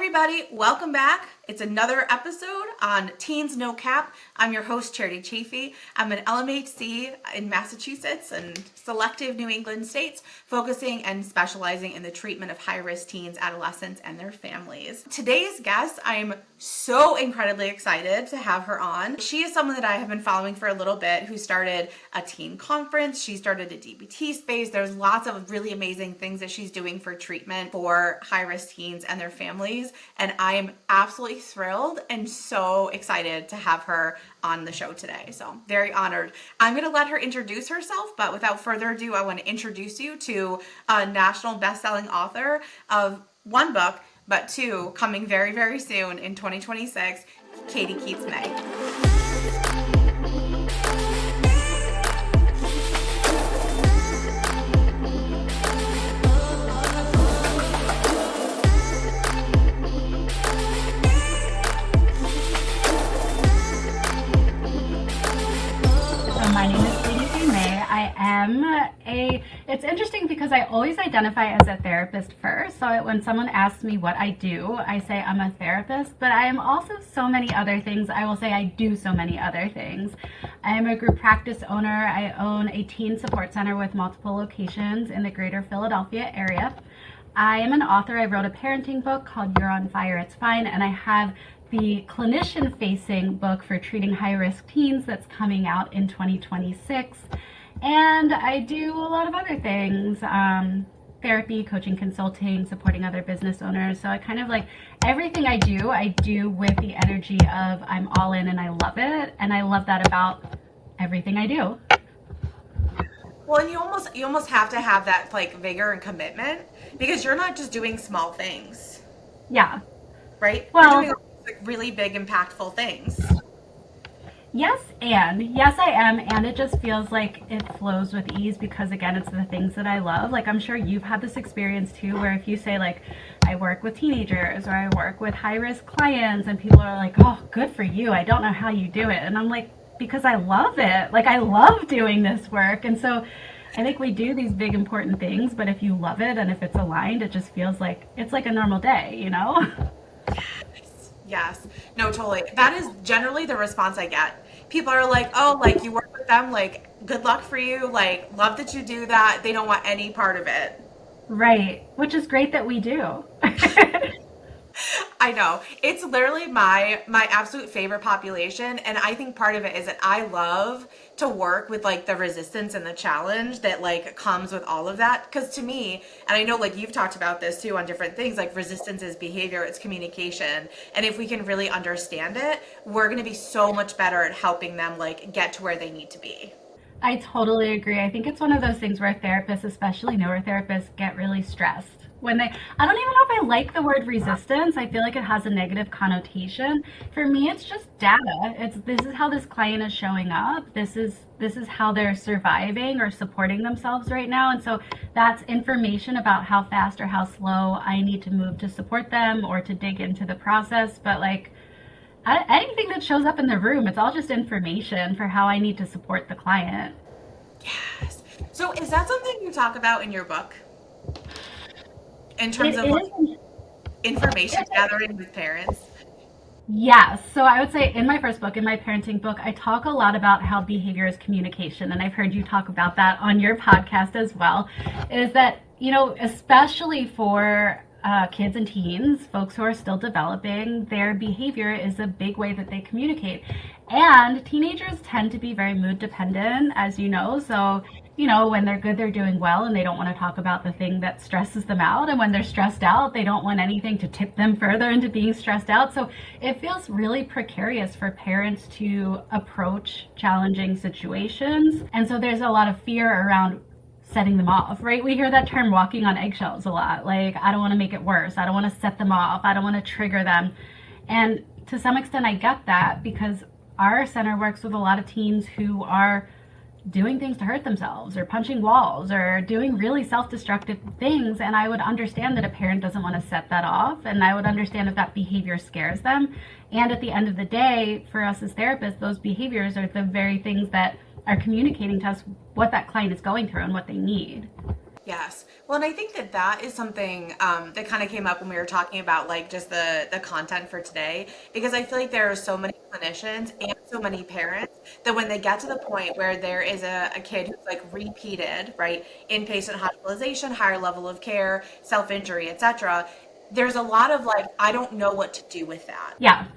everybody, welcome back. It's another episode on Teens No Cap. I'm your host, Charity Chafee. I'm an LMHC in Massachusetts and selective New England states, focusing and specializing in the treatment of high-risk teens, adolescents, and their families. Today's guest, I'm so incredibly excited to have her on. She is someone that I have been following for a little bit, who started a teen conference. She started a DBT space. There's lots of really amazing things that she's doing for treatment for high-risk teens and their families. And I'm absolutely thrilled and so excited to have her on the show today. So very honored. I'm going to let her introduce herself, but without further ado, I want to introduce you to a national best-selling author of one book, but two coming very, very soon in 2026, Katie Keats-May. My name is Katie Keats-May. It's interesting because I always identify as a therapist first. So when someone asks me what I do, I say I'm a therapist, but I am also so many other things. I will say I do so many other things. I am a group practice owner. I own a teen support center with multiple locations in the greater Philadelphia area. I am an author. I wrote a parenting book called You're on Fire, It's Fine, and I have the clinician-facing book for treating high-risk teens that's coming out in 2026. And I do a lot of other things, therapy, coaching, consulting, supporting other business owners. So I kind of like everything I do with the energy of I'm all in and I love it. And I love that about everything I do. Well, and you almost have to have that like vigor and commitment, because you're not just doing small things. Yeah. Right? Well, you're doing like really big, impactful things. Yes, I am, and it just feels like it flows with ease because, again, it's the things that I love. Like, I'm sure you've had this experience too, where if you say like, I work with teenagers or I work with high-risk clients, and people are like, oh, good for you, I don't know how you do it. And I'm like, because I love it. Like, I love doing this work. And so I think we do these big, important things, but if you love it and if it's aligned, it just feels like it's like a normal day, you know? Yes. No, totally. That is generally the response I get. People are like, oh, like you work with them, like good luck for you, like love that you do that. They don't want any part of it. Right. Which is great that we do. I know. It's literally my absolute favorite population. And I think part of it is that I love to work with like the resistance and the challenge that like comes with all of that. Because to me, and I know like you've talked about this too on different things, like resistance is behavior, it's communication. And if we can really understand it, we're going to be so much better at helping them like get to where they need to be. I totally agree. I think it's one of those things where therapists, especially newer therapists, get really stressed when I don't even know if I like the word resistance. I feel like it has a negative connotation. For me, it's just data. This is how this client is showing up. This is how they're surviving or supporting themselves right now. And so that's information about how fast or how slow I need to move to support them or to dig into the process. But like anything that shows up in the room, it's all just information for how I need to support the client. Yes. So is that something you talk about in your book? In terms of like information gathering with parents? Yes. So I would say in my first book, in my parenting book, I talk a lot about how behavior is communication. And I've heard you talk about that on your podcast as well, is that, you know, especially for kids and teens, folks who are still developing, their behavior is a big way that they communicate. And teenagers tend to be very mood dependent, as you know. So, you know, when they're good, they're doing well and they don't want to talk about the thing that stresses them out. And when they're stressed out, they don't want anything to tip them further into being stressed out. So it feels really precarious for parents to approach challenging situations. And so there's a lot of fear around setting them off, right? We hear that term walking on eggshells a lot. Like, I don't want to make it worse. I don't want to set them off. I don't want to trigger them. And to some extent, I get that because our center works with a lot of teens who are doing things to hurt themselves or punching walls or doing really self-destructive things. And I would understand that a parent doesn't want to set that off. And I would understand if that behavior scares them. And at the end of the day, for us as therapists, those behaviors are the very things that are communicating to us what that client is going through and what they need. Yes. Well, and I think that that is something that kind of came up when we were talking about like just the content for today, because I feel like there are so many clinicians and so many parents that when they get to the point where there is a kid who's like repeated, right, inpatient hospitalization, higher level of care, self-injury, etc., there's a lot of like, I don't know what to do with that. Yeah.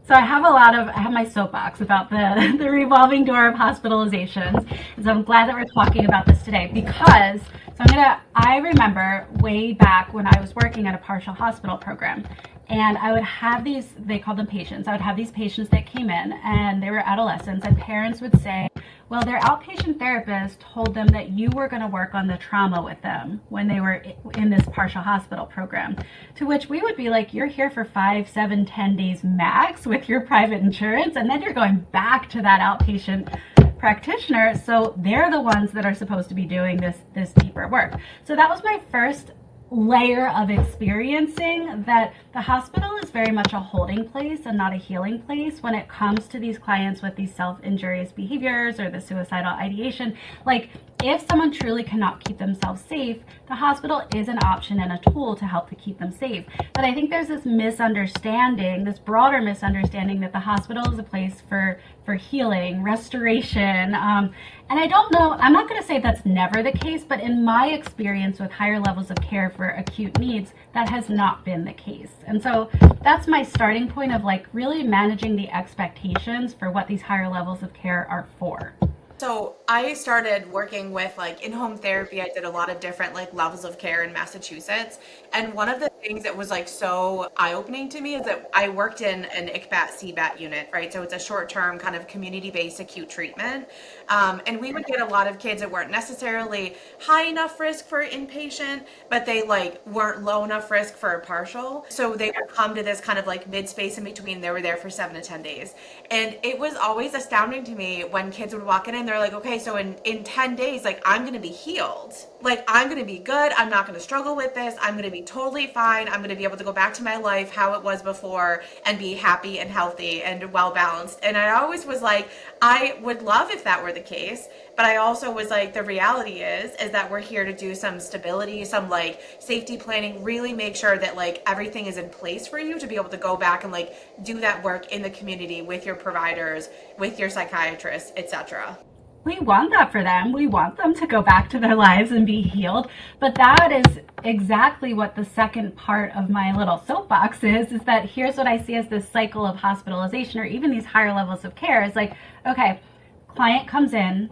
So I have my soapbox about the, the revolving door of hospitalizations. And so I'm glad that we're talking about this today because I remember way back when I was working at a partial hospital program and I would have these, they called them patients. I would have these patients that came in and they were adolescents and parents would say, well, their outpatient therapist told them that you were going to work on the trauma with them when they were in this partial hospital program. To which we would be like, you're here for 5, 7, 10 days max with your private insurance, and then you're going back to that outpatient practitioner. So they're the ones that are supposed to be doing this deeper work. So that was my first layer of experiencing that the hospital is very much a holding place and not a healing place when it comes to these clients with these self-injurious behaviors or the suicidal ideation. Like, if someone truly cannot keep themselves safe, the hospital is an option and a tool to help to keep them safe. But I think there's this misunderstanding, this broader misunderstanding that the hospital is a place for healing, restoration. And I don't know, I'm not going to say that's never the case, but in my experience with higher levels of care for acute needs, that has not been the case. And so that's my starting point of like really managing the expectations for what these higher levels of care are for. So I started working with like in-home therapy. I did a lot of different like levels of care in Massachusetts. And one of the things that was like so eye-opening to me is that I worked in an ICBAT-CBAT unit, right? So it's a short-term kind of community-based acute treatment. And we would get a lot of kids that weren't necessarily high enough risk for inpatient, but they like weren't low enough risk for a partial. So they would come to this kind of like mid-space in between. They were there for 7 to 10 days. And it was always astounding to me when kids would walk in and they're like, okay, so in 10 days, like I'm going to be healed. Like I'm going to be good. I'm not going to struggle with this. I'm going to be totally fine. I'm going to be able to go back to my life how it was before and be happy and healthy and well balanced. And I always was like, I would love if that were the case. But I also was like, the reality is that we're here to do some stability, some like safety planning, really make sure that like everything is in place for you to be able to go back and like do that work in the community with your providers, with your psychiatrists, etc. We want that for them. We want them to go back to their lives and be healed. But that is exactly what the second part of my little soapbox is that here's what I see as this cycle of hospitalization or even these higher levels of care is like, okay, client comes in,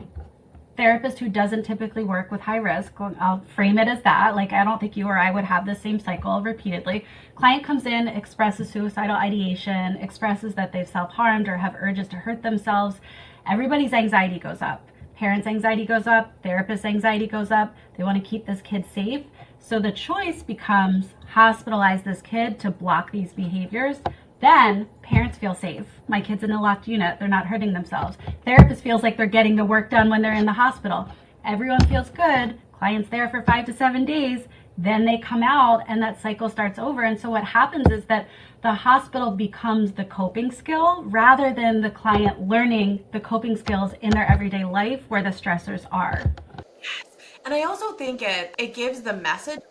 therapist who doesn't typically work with high risk, I'll frame it as that, like I don't think you or I would have the same cycle repeatedly. Client comes in, expresses suicidal ideation, expresses that they've self-harmed or have urges to hurt themselves. Everybody's anxiety goes up. Parents' anxiety goes up, therapist anxiety goes up. They want to keep this kid safe. So the choice becomes hospitalize this kid to block these behaviors. Then parents feel safe. My kid's in a locked unit. They're not hurting themselves. Therapist feels like they're getting the work done when they're in the hospital. Everyone feels good. Client's there for 5 to 7 days. Then they come out and that cycle starts over. And so what happens is that the hospital becomes the coping skill rather than the client learning the coping skills in their everyday life where the stressors are. And I also think it gives the message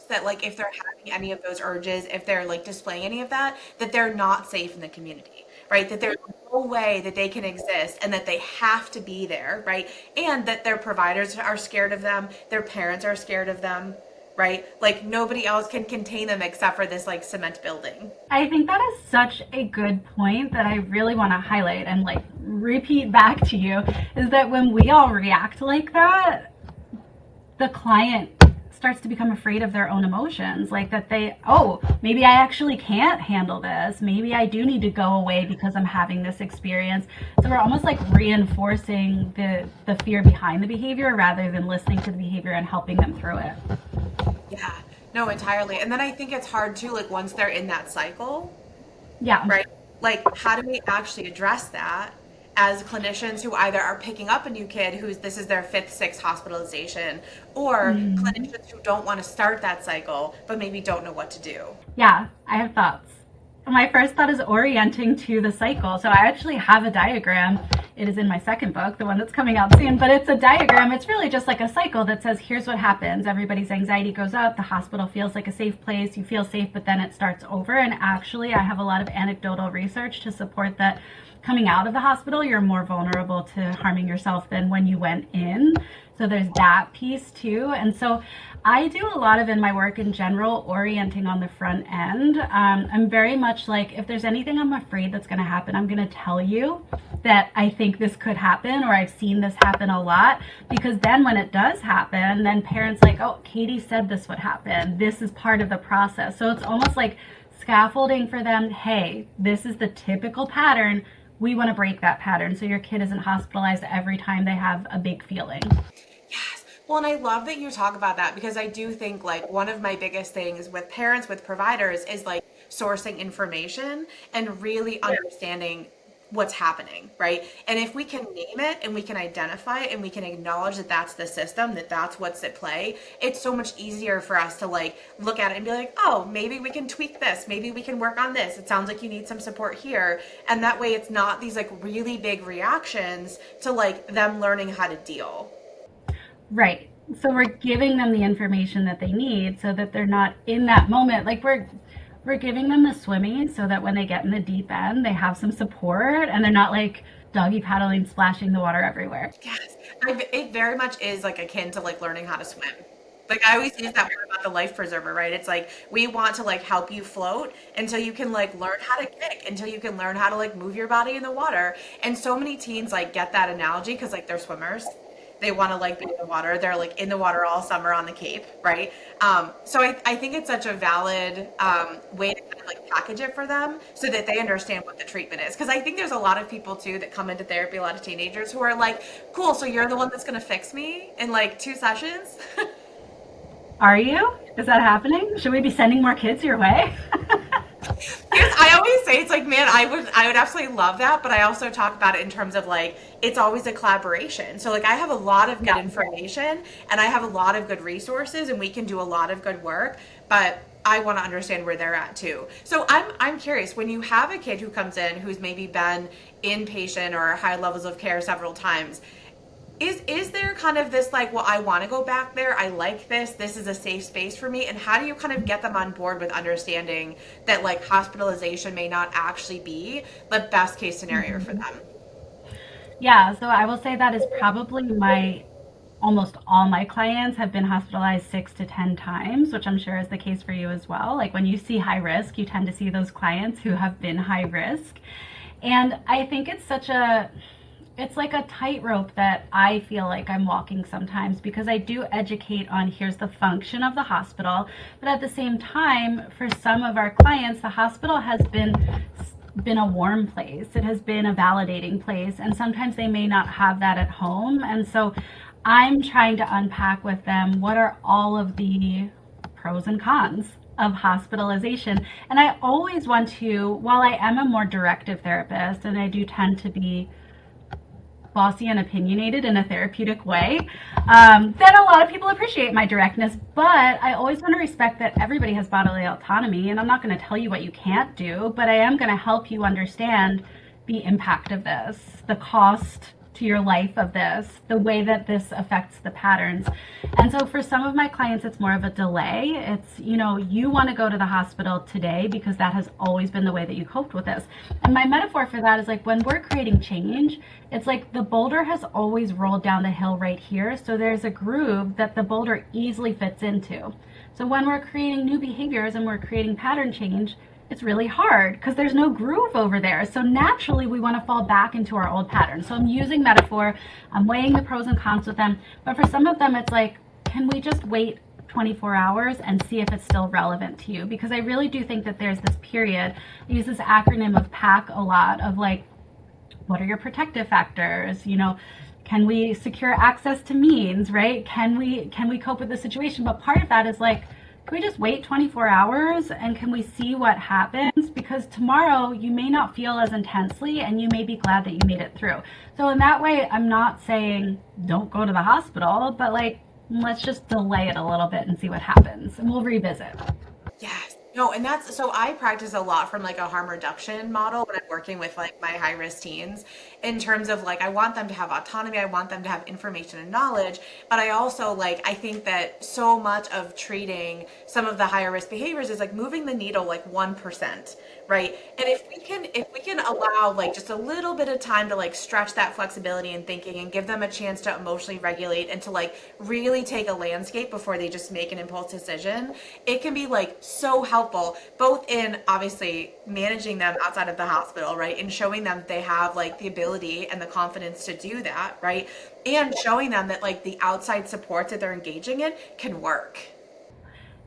that like if they're having any of those urges, if they're like displaying any of that, that they're not safe in the community, right? That there's no way that they can exist and that they have to be there, right? And that their providers are scared of them, their parents are scared of them, right? Like nobody else can contain them except for this like cement building. I think that is such a good point that I really want to highlight and like repeat back to you is that when we all react like that, the client starts to become afraid of their own emotions, like that maybe I actually can't handle this. Maybe I do need to go away because I'm having this experience. So we're almost like reinforcing the fear behind the behavior rather than listening to the behavior and helping them through it. Yeah, no, entirely. And then I think it's hard too, like once they're in that cycle, Yeah. right? Like how do we actually address that as clinicians who either are picking up a new kid who's this is their 5th, 6th hospitalization, or clinicians who don't want to start that cycle but maybe don't know what to do. Yeah, I have thoughts. my first thought is orienting to the cycle. So I actually have a diagram. It is in my second book, the one that's coming out soon, but it's a diagram. It's really just like a cycle that says, here's what happens. Everybody's anxiety goes up. The hospital feels like a safe place. You feel safe, but then it starts over. And actually, I have a lot of anecdotal research to support that coming out of the hospital, you're more vulnerable to harming yourself than when you went in. So there's that piece too. And so I do a lot of, in my work in general, orienting on the front end. I'm very much like, if there's anything I'm afraid that's going to happen, I'm going to tell you that I think this could happen, or I've seen this happen a lot, because then when it does happen, then parents like, oh, Katie said this would happen. This is part of the process. So it's almost like scaffolding for them. Hey, this is the typical pattern. We want to break that pattern so your kid isn't hospitalized every time they have a big feeling. Yes. Well, and I love that you talk about that, because I do think like one of my biggest things with parents, with providers, is like sourcing information and really understanding what's happening, right? And if we can name it and we can identify it and we can acknowledge that that's the system, that that's what's at play, it's so much easier for us to like look at it and be like, oh, maybe we can tweak this, maybe we can work on this, it sounds like you need some support here. And that way it's not these like really big reactions to like them learning how to deal. Right. So we're giving them the information that they need so that they're not in that moment. Like we're giving them the swimming so that when they get in the deep end, they have some support and they're not like doggy paddling, splashing the water everywhere. Yes. It very much is like akin to like learning how to swim. Like I always use that word about the life preserver, right? It's like we want to like help you float until you can like learn how to kick, until you can learn how to like move your body in the water. And so many teens like get that analogy because like they're swimmers. They want to like be in the water. They're like in the water all summer on the Cape, right? So I think it's such a valid way to kind of like package it for them so that they understand what the treatment is. Because I think there's a lot of people too that come into therapy, a lot of teenagers who are like, cool, so you're the one that's going to fix me in like 2 sessions? Are you? Is that happening? Should we be sending more kids your way? Because I always say it's like, man, I would absolutely love that, but I also talk about it in terms of like it's always a collaboration. So like I have a lot of good information and I have a lot of good resources and we can do a lot of good work, but I want to understand where they're at too. So I'm curious, when you have a kid who comes in who's maybe been inpatient or high levels of care several times, is there kind of this like, well, I want to go back there, I like this is a safe space for me, and how do you kind of get them on board with understanding that like hospitalization may not actually be the best case scenario for them? Yeah, so I will say that is probably almost all my clients have been hospitalized 6 to 10 times, which I'm sure is the case for you as well. Like when you see high risk, you tend to see those clients who have been high risk. And I think it's like a tightrope that I feel like I'm walking sometimes, because I do educate on here's the function of the hospital, but at the same time, for some of our clients, the hospital has been a warm place. It has been a validating place, and sometimes they may not have that at home. And so I'm trying to unpack with them what are all of the pros and cons of hospitalization. And I always want to, while I am a more directive therapist and I do tend to be bossy and opinionated in a therapeutic way, then a lot of people appreciate my directness, but I always want to respect that everybody has bodily autonomy, and I'm not going to tell you what you can't do, but I am going to help you understand the impact of this, the cost to your life of this, the way that this affects the patterns. And so for some of my clients, it's more of a delay. It's, you want to go to the hospital today because that has always been the way that you coped with this. And my metaphor for that is like when we're creating change, it's like the boulder has always rolled down the hill right here. So there's a groove that the boulder easily fits into. So when we're creating new behaviors and we're creating pattern change, it's really hard because there's no groove over there. So naturally we want to fall back into our old pattern. So I'm using metaphor, I'm weighing the pros and cons with them. But for some of them, it's like, can we just wait 24 hours and see if it's still relevant to you? Because I really do think that there's this period, I use this acronym of PAC a lot, of like, what are your protective factors? Can we secure access to means, right? Can we cope with the situation? But part of that is like, can we just wait 24 hours and can we see what happens? Because tomorrow you may not feel as intensely and you may be glad that you made it through. So in that way, I'm not saying don't go to the hospital, but like, let's just delay it a little bit and see what happens and we'll revisit. Yes. No, and that's so I practice a lot from like a harm reduction model when I'm working with like my high risk teens in terms of like I want them to have autonomy, I want them to have information and knowledge, but I also like I think that so much of treating some of the higher risk behaviors is like moving the needle like 1%, right? And if we can allow like just a little bit of time to like stretch that flexibility and thinking and give them a chance to emotionally regulate and to like really take a landscape before they just make an impulse decision, it can be like so helpful both in obviously managing them outside of the hospital, right? And showing them they have like the ability and the confidence to do that, right? And showing them that like the outside supports that they're engaging in can work.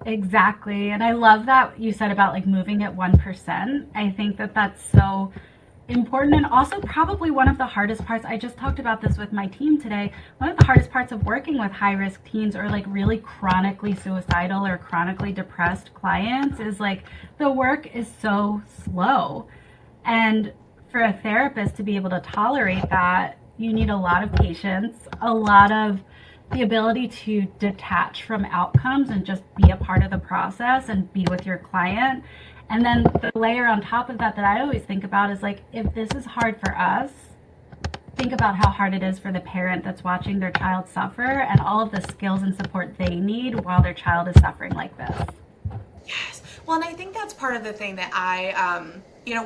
Exactly. And I love that you said about like moving at 1%. I think that that's so important, and also probably one of the hardest parts. I just talked about this with my team today. One of the hardest parts of working with high risk teens or like really chronically suicidal or chronically depressed clients is like the work is so slow. And for a therapist to be able to tolerate that, you need a lot of patience, a lot of the ability to detach from outcomes and just be a part of the process and be with your client. And then the layer on top of that that I always think about is like, if this is hard for us, think about how hard it is for the parent that's watching their child suffer and all of the skills and support they need while their child is suffering like this. Yes. Well, and I think that's part of the thing that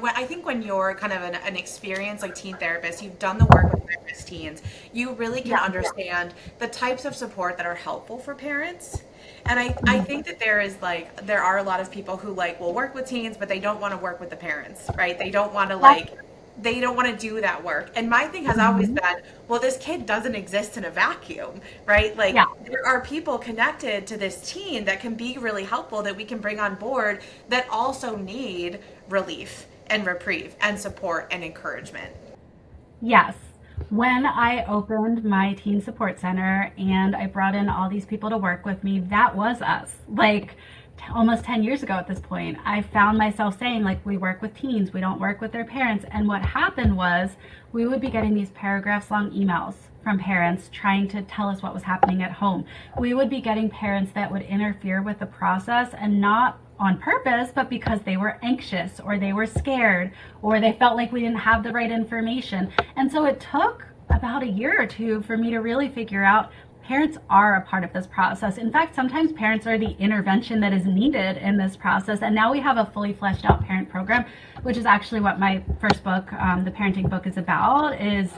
when I think when you're kind of an experienced like teen therapist, you've done the work with high-risk teens, you really can Yeah. understand the types of support that are helpful for parents. And I think that there are a lot of people who like will work with teens, but they don't want to work with the parents, right? They don't want to do that work. And my thing has always Mhm. been, well, this kid doesn't exist in a vacuum, right? Like Yeah. there are people connected to this teen that can be really helpful that we can bring on board that also need relief and reprieve and support and encouragement. Yes. When I opened my teen support center and I brought in all these people to work with me, that was us. Like almost 10 years ago at this point, I found myself saying, like, we work with teens, we don't work with their parents. And what happened was we would be getting these paragraphs long emails from parents trying to tell us what was happening at home. We would be getting parents that would interfere with the process, and not on purpose, but because they were anxious or they were scared or they felt like we didn't have the right information. And so it took about a year or two for me to really figure out parents are a part of this process. In fact, sometimes parents are the intervention that is needed in this process. And now we have a fully fleshed out parent program, which is actually what my first book, the parenting book, is about, is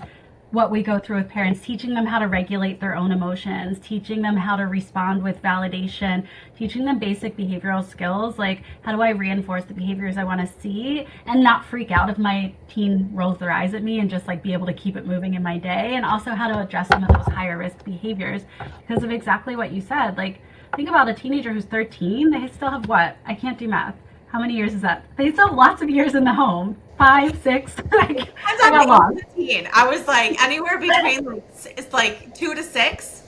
what we go through with parents, teaching them how to regulate their own emotions, teaching them how to respond with validation, teaching them basic behavioral skills, like how do I reinforce the behaviors I want to see and not freak out if my teen rolls their eyes at me, and just like be able to keep it moving in my day, and also how to address some of those higher risk behaviors because of exactly what you said. Like, think about a teenager who's 13, they still have what? I can't do math. How many years is that? They still have lots of years in the home. 5, 6. Like, As I I'm got lost. 18, I was like anywhere between like it's like 2 to 6.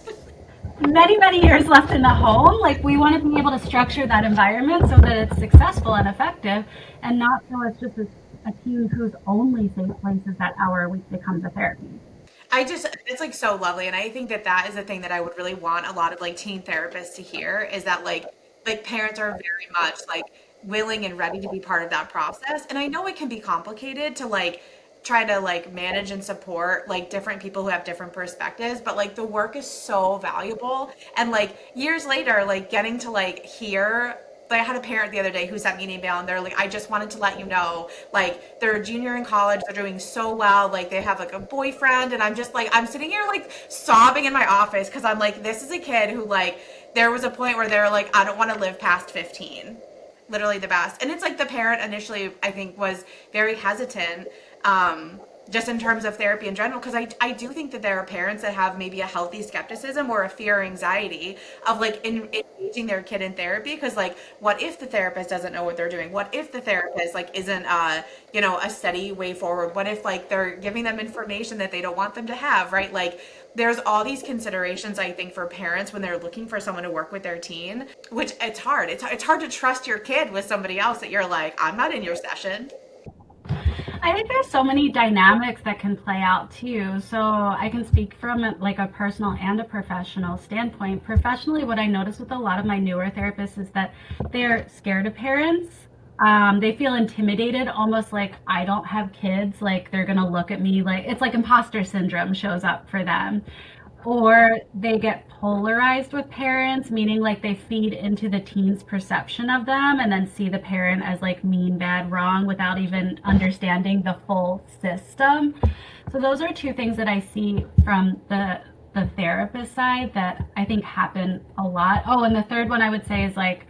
Many, many years left in the home. Like, we want to be able to structure that environment so that it's successful and effective, and not so it's just a teen whose only safe place is that hour a week they come to therapy. It's like so lovely. And I think that that is the thing that I would really want a lot of like teen therapists to hear is that like parents are very much like willing and ready to be part of that process. And I know it can be complicated to like try to like manage and support like different people who have different perspectives, but like the work is so valuable. And like years later, like getting to like hear I had a parent the other day who sent me an email and they're like, I just wanted to let you know, like, they're a junior in college, they're doing so well, like, they have like a boyfriend. And I'm just like, I'm sitting here like sobbing in my office because I'm like, this is a kid who, like, there was a point where they're like, I don't want to live past 15. Literally the best. And it's like the parent initially, I think, was very hesitant. Just in terms of therapy in general, because I do think that there are parents that have maybe a healthy skepticism or a fear or anxiety of like engaging their kid in therapy, because like what if the therapist doesn't know what they're doing, what if the therapist like isn't a steady way forward, what if like they're giving them information that they don't want them to have, right? Like there's all these considerations I think for parents when they're looking for someone to work with their teen, which it's hard to trust your kid with somebody else that you're like, I'm not in your session. I think there's so many dynamics that can play out too. So I can speak from like a personal and a professional standpoint. Professionally, what I notice with a lot of my newer therapists is that they're scared of parents. They feel intimidated, almost like I don't have kids, like they're gonna look at me like it's like imposter syndrome shows up for them. Or they get polarized with parents, meaning like they feed into the teen's perception of them and then see the parent as like mean, bad, wrong without even understanding the full system. So those are two things that I see from the therapist side that I think happen a lot. Oh, and the third one I would say is like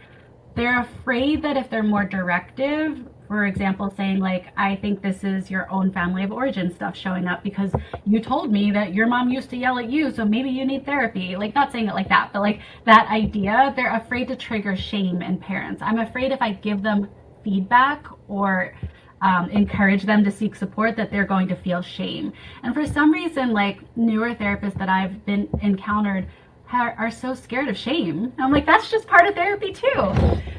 they're afraid that if they're more directive, for example, saying like, I think this is your own family of origin stuff showing up because you told me that your mom used to yell at you, so maybe you need therapy. Like, not saying it like that, but like that idea, they're afraid to trigger shame in parents. I'm afraid if I give them feedback or encourage them to seek support that they're going to feel shame. And for some reason, like newer therapists that I've been encountered are so scared of shame. And I'm like, that's just part of therapy too.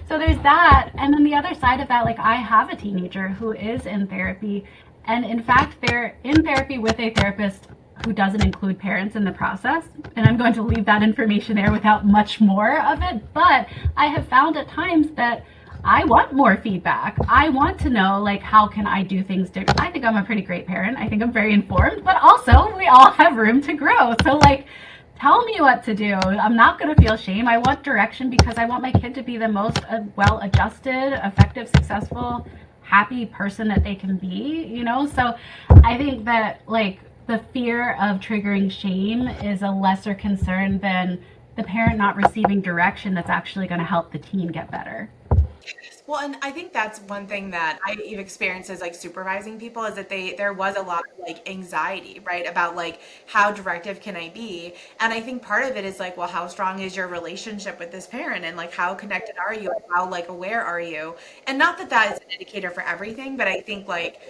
So there's that. And then the other side of that, like I have a teenager who is in therapy. And in fact, they're in therapy with a therapist who doesn't include parents in the process. And I'm going to leave that information there without much more of it. But I have found at times that I want more feedback. I want to know, like, how can I do things different? I think I'm a pretty great parent. I think I'm very informed, but also we all have room to grow. So, like, tell me what to do. I'm not going to feel shame. I want direction because I want my kid to be the most well-adjusted, effective, successful, happy person that they can be, you know? So I think that, like, the fear of triggering shame is a lesser concern than the parent not receiving direction that's actually going to help the teen get better. Well, and I think that's one thing that I've experienced as like supervising people is that there was a lot of like anxiety, right? About like how directive can I be? And I think part of it is like, well, how strong is your relationship with this parent and like how connected are you and how like aware are you? And not that that is an indicator for everything, but I think like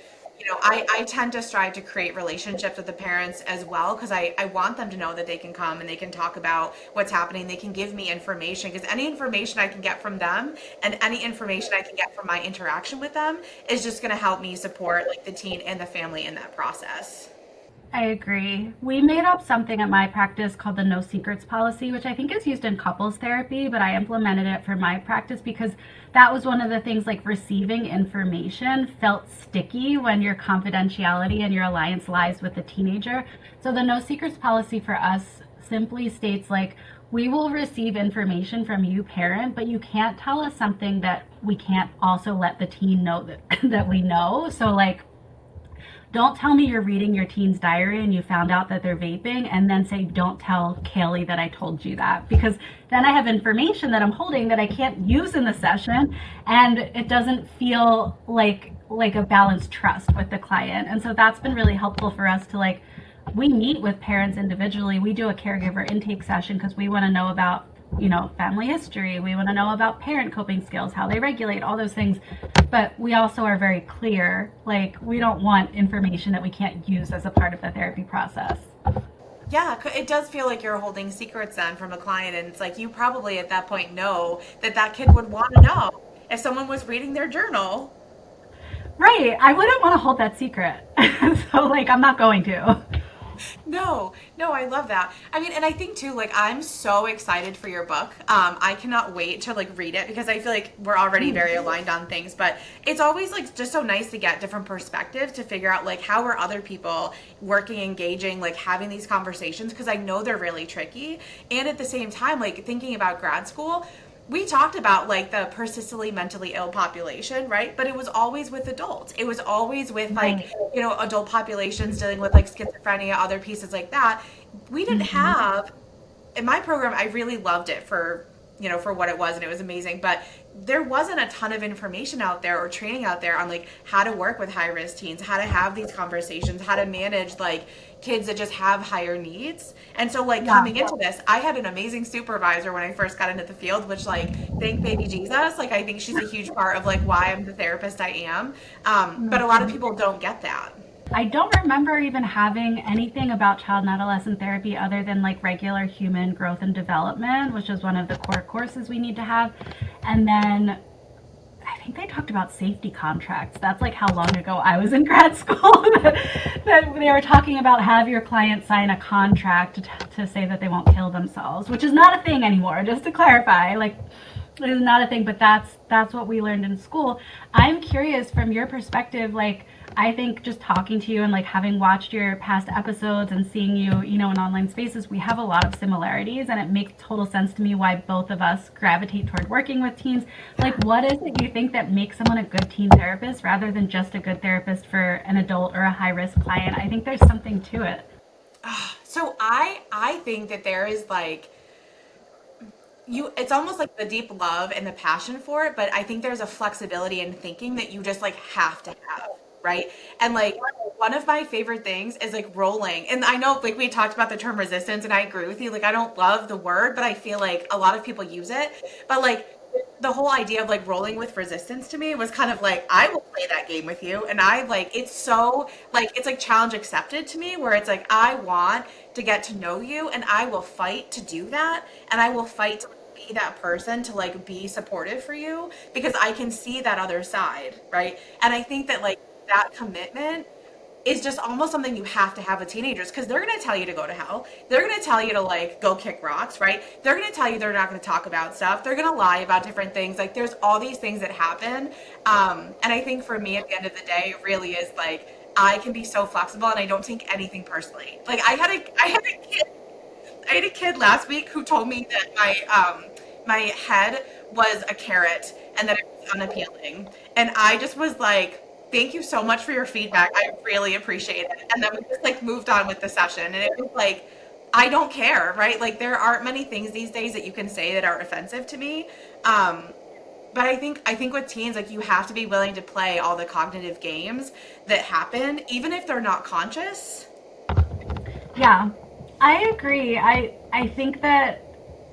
I tend to strive to create relationships with the parents as well because I want them to know that they can come and they can talk about what's happening. They can give me information because any information I can get from them and any information I can get from my interaction with them is just going to help me support like the teen and the family in that process. I agree. We made up something at my practice called the no secrets policy, which I think is used in couples therapy, but I implemented it for my practice because that was one of the things like receiving information felt sticky when your confidentiality and your alliance lies with the teenager. So the no secrets policy for us simply states like, we will receive information from you, parent, but you can't tell us something that we can't also let the teen know that, that we know. So like, don't tell me you're reading your teen's diary and you found out that they're vaping and then say, don't tell Kaylee that I told you that. Because then I have information that I'm holding that I can't use in the session and it doesn't feel like a balanced trust with the client. And so that's been really helpful for us to like, we meet with parents individually. We do a caregiver intake session because we want to know about family history. We want to know about parent coping skills, how they regulate, all those things. But we also are very clear, like we don't want information that we can't use as a part of the therapy process. Yeah, it does feel like you're holding secrets then from a client, and it's like you probably at that point know that that kid would want to know if someone was reading their journal. Right. I wouldn't want to hold that secret. So like I'm not going to. No, no, I love that. I mean, and I think too, like, I'm so excited for your book. I cannot wait to like read it because I feel like we're already very aligned on things, but it's always like just so nice to get different perspectives to figure out like how are other people working, engaging, like having these conversations because I know they're really tricky. And at the same time, like thinking about grad school, we talked about like the persistently mentally ill population, right? But it was always with adults. It was always with like, Right. adult populations dealing with like schizophrenia, other pieces like that. We didn't Mm-hmm. have in my program, I really loved it for what it was and it was amazing, but there wasn't a ton of information out there or training out there on like how to work with high risk teens, how to have these conversations, how to manage like kids that just have higher needs. And so like Yeah. coming into this, I had an amazing supervisor when I first got into the field, which like thank baby Jesus, like I think she's a huge part of like why I'm the therapist I am. But a lot of people don't get that. I don't remember even having anything about child and adolescent therapy other than like regular human growth and development, which is one of the core courses we need to have. And then I think they talked about safety contracts. That's like how long ago I was in grad school that they were talking about have your client sign a contract to say that they won't kill themselves, which is not a thing anymore, just to clarify. Like, it is not a thing, but that's what we learned in school. I'm curious from your perspective, like I think just talking to you and like having watched your past episodes and seeing you, in online spaces, we have a lot of similarities and it makes total sense to me why both of us gravitate toward working with teens. Like what is it you think that makes someone a good teen therapist rather than just a good therapist for an adult or a high risk client? I think there's something to it. So I think that there is like it's almost like the deep love and the passion for it, but I think there's a flexibility in thinking that you just like have to have, right? And like one of my favorite things is like rolling. And I know like we talked about the term resistance and I agree with you. Like I don't love the word, but I feel like a lot of people use it. But like the whole idea of like rolling with resistance to me was kind of like I will play that game with you and I like it's so like it's like challenge accepted to me where it's like I want to get to know you and I will fight to do that and I will fight to be that person to like be supportive for you because I can see that other side, right? And I think that like that commitment is just almost something you have to have with teenagers because they're going to tell you to go to hell. They're going to tell you to like go kick rocks, right? They're going to tell you they're not going to talk about stuff. They're going to lie about different things. Like there's all these things that happen. And I think for me at the end of the day, it really is like I can be so flexible and I don't take anything personally. Like I had a kid last week who told me that my head was a carrot and that it was unappealing. And I just was like, thank you so much for your feedback. I really appreciate it. And then we just like moved on with the session. And it was like, I don't care, right? Like there aren't many things these days that you can say that are offensive to me. Um, but I think with teens, like you have to be willing to play all the cognitive games that happen, even if they're not conscious. Yeah, I agree. I think that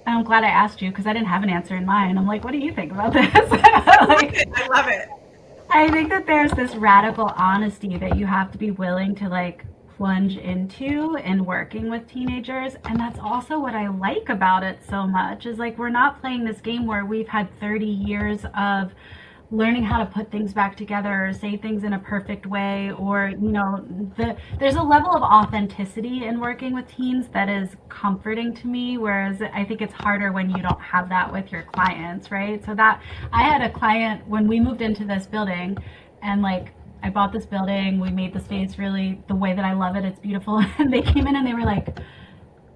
I'm glad I asked you because I didn't have an answer in mind. I'm like, what do you think about this? Like, I love it. I think that there's this radical honesty that you have to be willing to like plunge into in working with teenagers. And that's also what I like about it so much is like we're not playing this game where we've had 30 years of learning how to put things back together or say things in a perfect way or there's a level of authenticity in working with teens that is comforting to me, whereas I think it's harder when you don't have that with your clients, right? So that I had a client when we moved into this building and like I bought this building, we made the space really the way that I love it, it's beautiful. And they came in and they were like,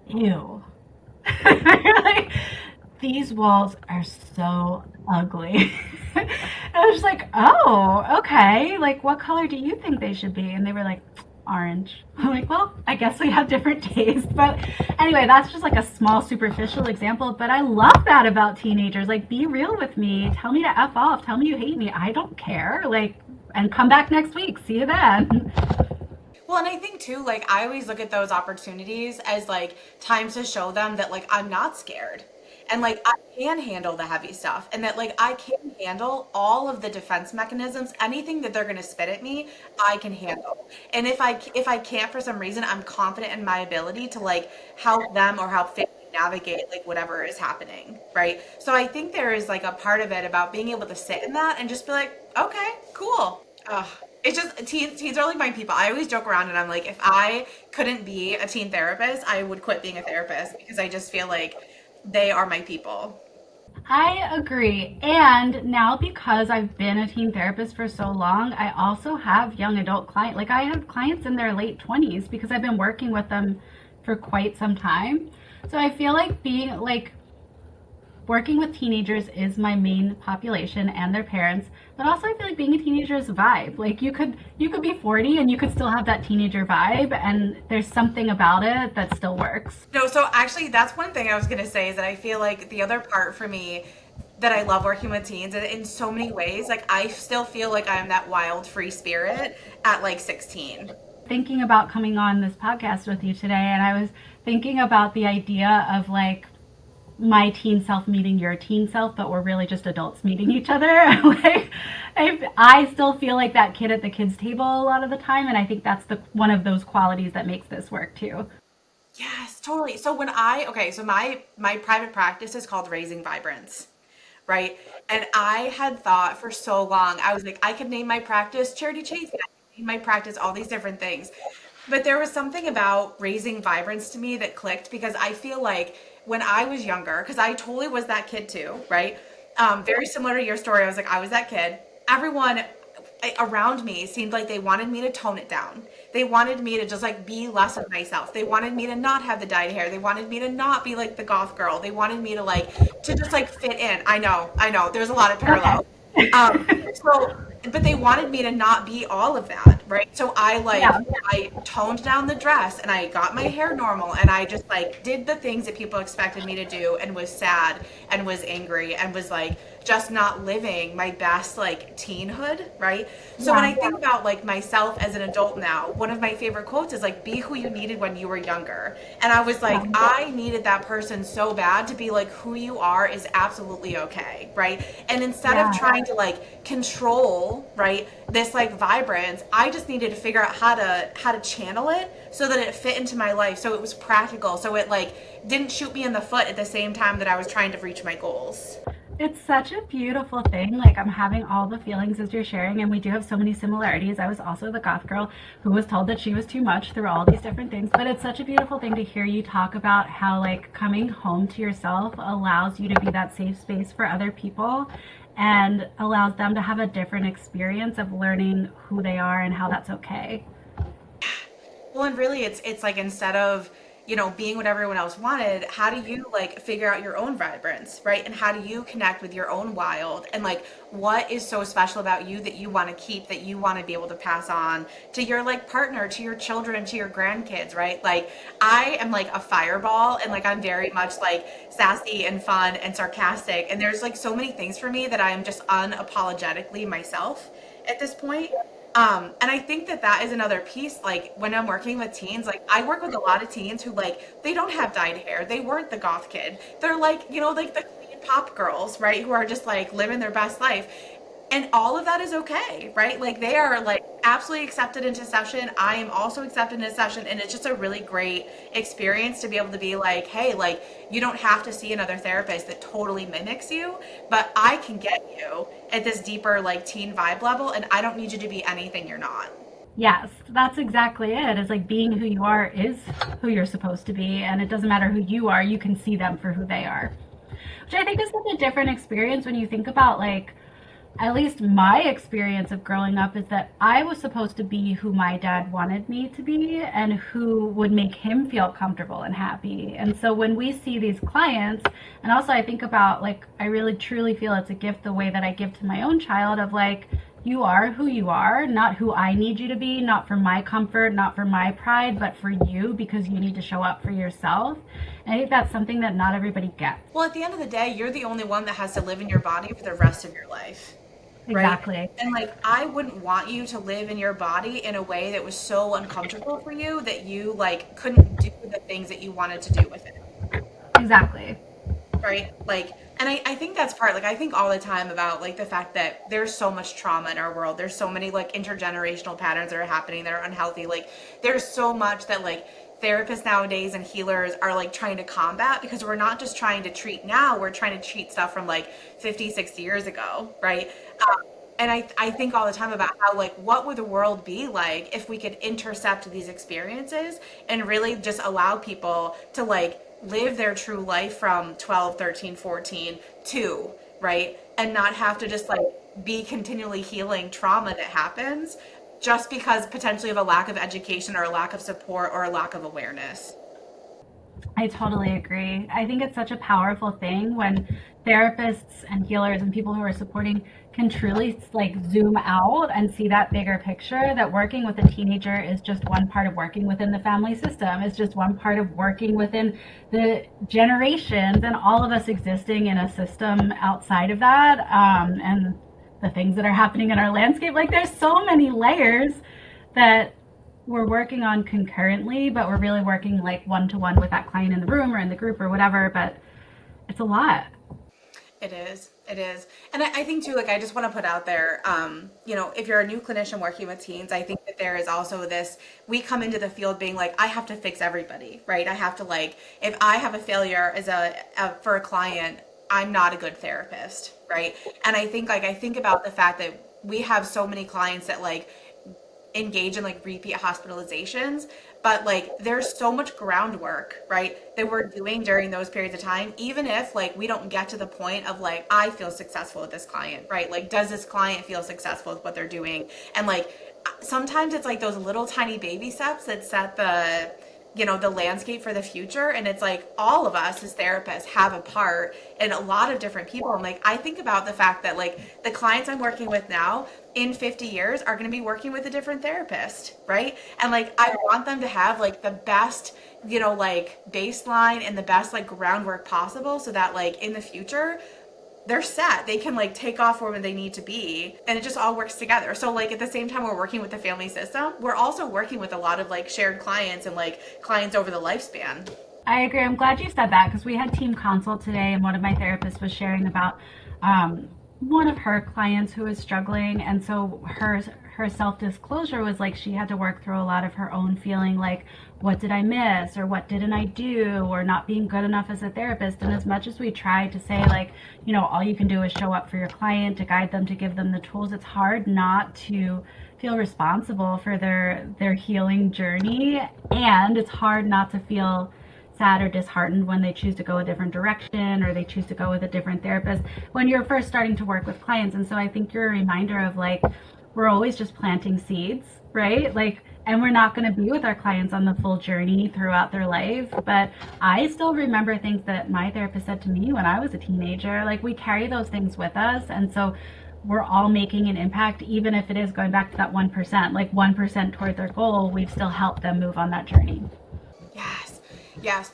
ew. Like, these walls are so ugly. I was just like, oh, okay. Like, what color do you think they should be? And they were like, orange. I'm like, well, I guess we have different tastes. But anyway, that's just like a small superficial example. But I love that about teenagers. Like, be real with me. Tell me to F off. Tell me you hate me. I don't care. Like, and come back next week. See you then. Well, and I think too, like I always look at those opportunities as like times to show them that like I'm not scared. And like I can handle the heavy stuff and that like I can handle all of the defense mechanisms, anything that they're going to spit at me, I can handle. And if I can't for some reason, I'm confident in my ability to like help them or help family navigate like whatever is happening, right? So I think there is like a part of it about being able to sit in that and just be like, okay, cool. Ugh. It's just teens are like my people. I always joke around and I'm like, if I couldn't be a teen therapist, I would quit being a therapist because I just feel like they are my people. I agree. And now because I've been a teen therapist for so long, I also have young adult clients. Like I have clients in their late 20s because I've been working with them for quite some time. So I feel like being like working with teenagers is my main population and their parents, but also I feel like being a teenager is a vibe. Like you could be 40 and you could still have that teenager vibe and there's something about it that still works. No, so actually, that's one thing I was going to say is that I feel like the other part for me that I love working with teens and in so many ways, like I still feel like I'm that wild free spirit at like 16. Thinking about coming on this podcast with you today and I was thinking about the idea of like my teen self meeting your teen self, but we're really just adults meeting each other. Like, I still feel like that kid at the kids' table a lot of the time, and I think that's the one of those qualities that makes this work too. Yes, totally. So when I okay, so my private practice is called Raising Vibrance, right? And I had thought for so long, I was like, I could name my practice Charity Chase, I could name my practice all these different things. But there was something about raising vibrance to me that clicked because I feel like when I was younger, because I totally was that kid too, right? Very similar to your story. I was like, I was that kid. Everyone around me seemed like they wanted me to tone it down. They wanted me to just like be less of myself. They wanted me to not have the dyed hair. They wanted me to not be like the goth girl. They wanted me to like to just like fit in. I know. There's a lot of parallels. So but they wanted me to not be all of that, right? So Yeah. I toned down the dress and I got my hair normal and I just like did the things that people expected me to do and was sad and was angry and was like just not living my best like teenhood, right? So when Yeah. I think about like myself as an adult now, one of my favorite quotes is like, be who you needed when you were younger. And I was like, Yeah. I needed that person so bad to be like, who you are is absolutely okay, right? And instead of Yeah. trying to like control, right, this like vibrance, I just needed to figure out how to channel it so that it fit into my life, so it was practical, so it like didn't shoot me in the foot at the same time that I was trying to reach my goals. It's such a beautiful thing. Like, I'm having all the feelings as you're sharing, and we do have so many similarities. I was also the goth girl who was told that she was too much through all these different things. But it's such a beautiful thing to hear you talk about how, like, coming home to yourself allows you to be that safe space for other people and allows them to have a different experience of learning who they are and how that's okay. Well, and really it's like instead of, being what everyone else wanted, how do you like figure out your own vibrance, right? And how do you connect with your own wild and like what is so special about you that you want to keep, that you want to be able to pass on to your like partner, to your children, to your grandkids, right? Like I am like a fireball and like I'm very much like sassy and fun and sarcastic and there's like so many things for me that I'm just unapologetically myself at this point. And I think that that is another piece. Like when I'm working with teens, like I work with a lot of teens who like they don't have dyed hair. They weren't the goth kid. They're like, like the clean pop girls, right? Who are just like living their best life. And all of that is okay, right? Like they are like absolutely accepted into session. I am also accepted into session. And it's just a really great experience to be able to be like, hey, like you don't have to see another therapist that totally mimics you, but I can get you at this deeper like teen vibe level. And I don't need you to be anything you're not. Yes, that's exactly it. It's like being who you are is who you're supposed to be, and it doesn't matter who you are, you can see them for who they are. Which I think is such a different experience when you think about, like, at least my experience of growing up is that I was supposed to be who my dad wanted me to be and who would make him feel comfortable and happy. And so when we see these clients, and also I think about, like, I really truly feel it's a gift the way that I give to my own child of like, you are who you are, not who I need you to be, not for my comfort, not for my pride, but for you because you need to show up for yourself. And I think that's something that not everybody gets. Well, at the end of the day, you're the only one that has to live in your body for the rest of your life. Right? Exactly. And like, I wouldn't want you to live in your body in a way that was so uncomfortable for you that you like couldn't do the things that you wanted to do with it. Exactly. Right? Like, and I think that's part, like, I think all the time about like the fact that there's so much trauma in our world. There's so many like intergenerational patterns that are happening that are unhealthy. Like, there's so much that like therapists nowadays and healers are like trying to combat because we're not just trying to treat now, we're trying to treat stuff from like 50, 60 years ago, right? And I think all the time about how like what would the world be like if we could intercept these experiences and really just allow people to like live their true life from 12, 13, 14 to, right? And not have to just like be continually healing trauma that happens just because potentially of a lack of education or a lack of support or a lack of awareness. I totally agree. I think it's such a powerful thing when therapists and healers and people who are supporting can truly like zoom out and see that bigger picture that working with a teenager is just one part of working within the family system. It's just one part of working within the generations and all of us existing in a system outside of that. And the things that are happening in our landscape. Like there's so many layers that we're working on concurrently, but we're really working like one to one with that client in the room or in the group or whatever. But it's a lot. It is. It is. And I think too, like, I just want to put out there, if you're a new clinician working with teens, I think that there is also this, we come into the field being like, I have to fix everybody, right? I have to like, if I have a failure as for a client, I'm not a good therapist, right? And I think about the fact that we have so many clients that like engage in like repeat hospitalizations, but like there's so much groundwork, right, that we're doing during those periods of time, even if like we don't get to the point of like I feel successful with this client, right? Like does this client feel successful with what they're doing? And like sometimes it's like those little tiny baby steps that set the the landscape for the future. And it's like all of us as therapists have a part in a lot of different people. And like I think about the fact that like the clients I'm working with now in 50 years are going to be working with a different therapist, right? And like I want them to have like the best like baseline and the best like groundwork possible, so that like in the future they're set. They can like take off where they need to be, and it just all works together. So like at the same time we're working with the family system, we're also working with a lot of like shared clients and like clients over the lifespan. I agree. I'm glad you said that because we had team consult today, and one of my therapists was sharing about one of her clients who was struggling, and so her self disclosure was like she had to work through a lot of her own feeling like, what did I miss, or what didn't I do, or not being good enough as a therapist. And as much as we try to say like, all you can do is show up for your client, to guide them, to give them the tools, it's hard not to feel responsible for their healing journey, and it's hard not to feel sad or disheartened when they choose to go a different direction or they choose to go with a different therapist when you're first starting to work with clients. And so I think you're a reminder of like, we're always just planting seeds, right? Like, and we're not going to be with our clients on the full journey throughout their life. But I still remember things that my therapist said to me when I was a teenager. Like, we carry those things with us. And so we're all making an impact, even if it is going back to that 1%, like 1% toward their goal, we've still helped them move on that journey. Yes. Yes.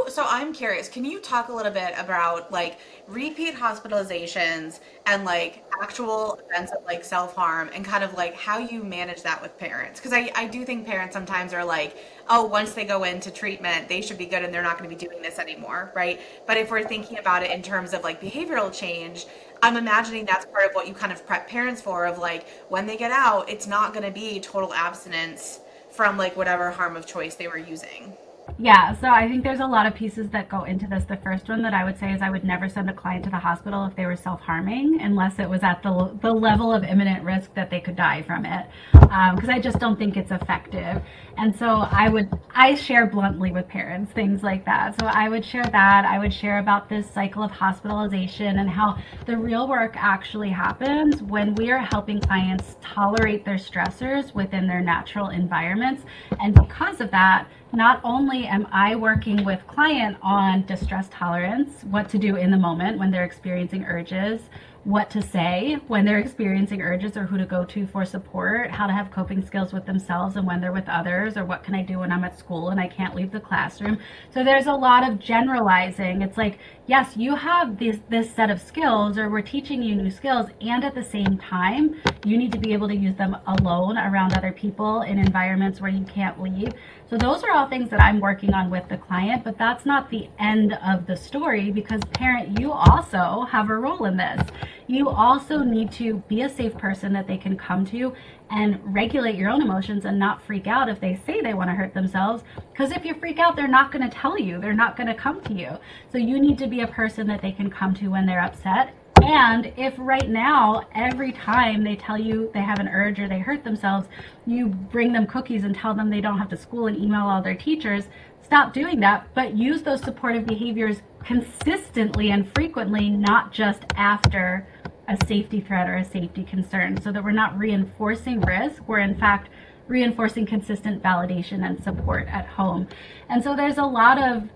So I'm curious, can you talk a little bit about like repeat hospitalizations and like actual events of like self-harm, and kind of like how you manage that with parents? Because I do think parents sometimes are like, oh, once they go into treatment, they should be good and they're not going to be doing this anymore, right? But if we're thinking about it in terms of like behavioral change, I'm imagining that's part of what you kind of prep parents for, of like when they get out, it's not going to be total abstinence from like whatever harm of choice they were using. Yeah, so I think there's a lot of pieces that go into this. The first one that I would say is I would never send a client to the hospital if they were self-harming unless it was at the level of imminent risk that they could die from it, because I just don't think it's effective. And so I share bluntly with parents things like that. So I would share that. I would share about this cycle of hospitalization and how the real work actually happens when we are helping clients tolerate their stressors within their natural environments. And because of that, not only am I working with client on distress tolerance, what to do in the moment when they're experiencing urges, what to say when they're experiencing urges, or who to go to for support, how to have coping skills with themselves and when they're with others, or what can I do when I'm at school and I can't leave the classroom. So there's a lot of generalizing. It's like, yes, you have this set of skills, or we're teaching you new skills, and at the same time, you need to be able to use them alone around other people in environments where you can't leave. So those are all things that I'm working on with the client, but that's not the end of the story, because parent, you also have a role in this. You also need to be a safe person that they can come to and regulate your own emotions and not freak out if they say they want to hurt themselves. Because if you freak out, they're not going to tell you, they're not going to come to you. So you need to be a person that they can come to when they're upset. And if right now, every time they tell you they have an urge or they hurt themselves, you bring them cookies and tell them they don't have to school and email all their teachers, stop doing that, but use those supportive behaviors consistently and frequently, not just after a safety threat or a safety concern, so that we're not reinforcing risk, we're in fact reinforcing consistent validation and support at home. And so there's a lot of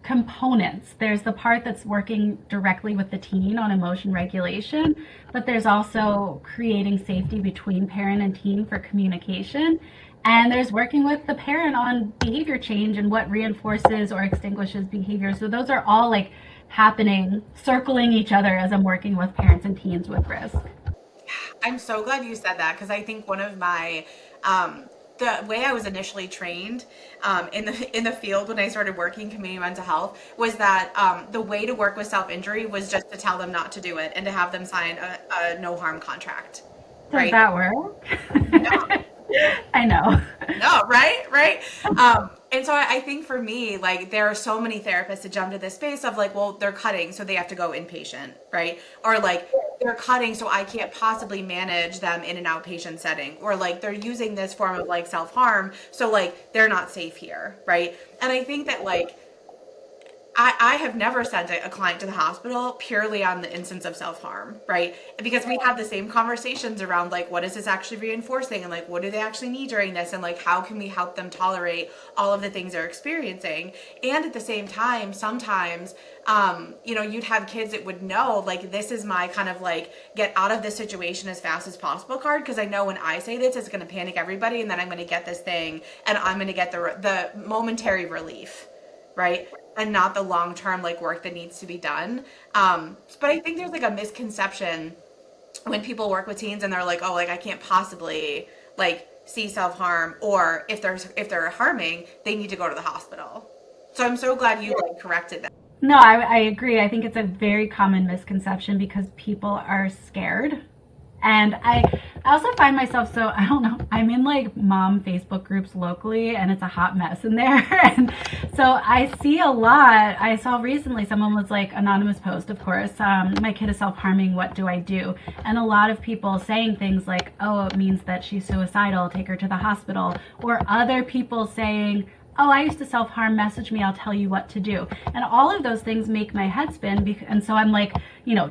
components. There's the part that's working directly with the teen on emotion regulation, but there's also creating safety between parent and teen for communication. And there's working with the parent on behavior change and what reinforces or extinguishes behavior. So those are all like happening, circling each other as I'm working with parents and teens with risk. I'm so glad you said that, because I think one of my the way I was initially trained in the field when I started working community mental health was that the way to work with self-injury was just to tell them not to do it and to have them sign a no harm contract. Does Right? that work? No. I know. No, right, right. And so I think for me, like there are so many therapists that jump to this space of like, well, they're cutting, so they have to go inpatient, right? Or like they're cutting, so I can't possibly manage them in an outpatient setting, or like they're using this form of like self harm, so like they're not safe here, right? And I think that like I have never sent a client to the hospital purely on the instance of self-harm, right? Because we have the same conversations around like what is this actually reinforcing and like what do they actually need during this and like how can we help them tolerate all of the things they're experiencing. And at the same time, sometimes you'd have kids that would know like this is my kind of like get out of this situation as fast as possible card because I know when I say this it's going to panic everybody and then I'm going to get this thing and I'm going to get the momentary relief, right? And not the long term like work that needs to be done. But I think there's like a misconception when people work with teens and they're like, oh, like I can't possibly like see self harm, or if they're harming, they need to go to the hospital. So I'm so glad you like corrected that. No, I agree. I think it's a very common misconception because people are scared. And I also find myself, so I don't know, I'm in like mom Facebook groups locally and it's a hot mess in there. And so I see a lot. I saw recently someone was like, anonymous post, of course, my kid is self-harming, what do I do? And a lot of people saying things like, oh, it means that she's suicidal, take her to the hospital. Or other people saying, oh, I used to self-harm, message me, I'll tell you what to do. And all of those things make my head spin. And so I'm like,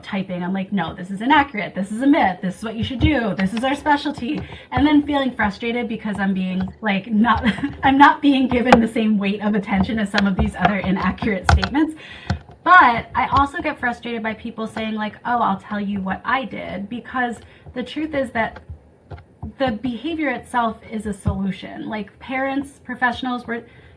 typing, I'm like, no, this is inaccurate. This is a myth. This is what you should do. This is our specialty. And then feeling frustrated because I'm being like, I'm not being given the same weight of attention as some of these other inaccurate statements. But I also get frustrated by people saying like, oh, I'll tell you what I did, because the truth is that the behavior itself is a solution. Like parents, professionals,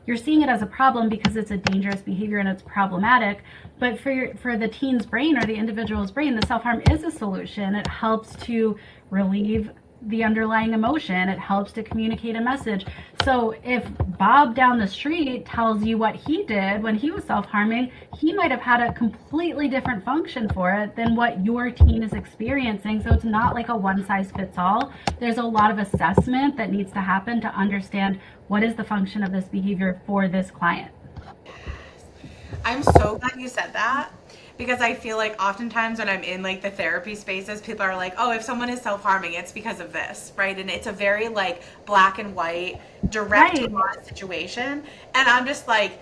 you're seeing it as a problem because it's a dangerous behavior and it's problematic. But for the teen's brain or the individual's brain, the self-harm is a solution. It helps to relieve the underlying emotion. It helps to communicate a message. So if Bob down the street tells you what he did when he was self-harming, he might have had a completely different function for it than what your teen is experiencing. So it's not like a one size fits all. There's a lot of assessment that needs to happen to understand what is the function of this behavior for this client. I'm so glad you said that because I feel like oftentimes when I'm in like the therapy spaces, people are like, oh, if someone is self-harming, it's because of this, right? And it's a very like black and white, direct situation. And I'm just like,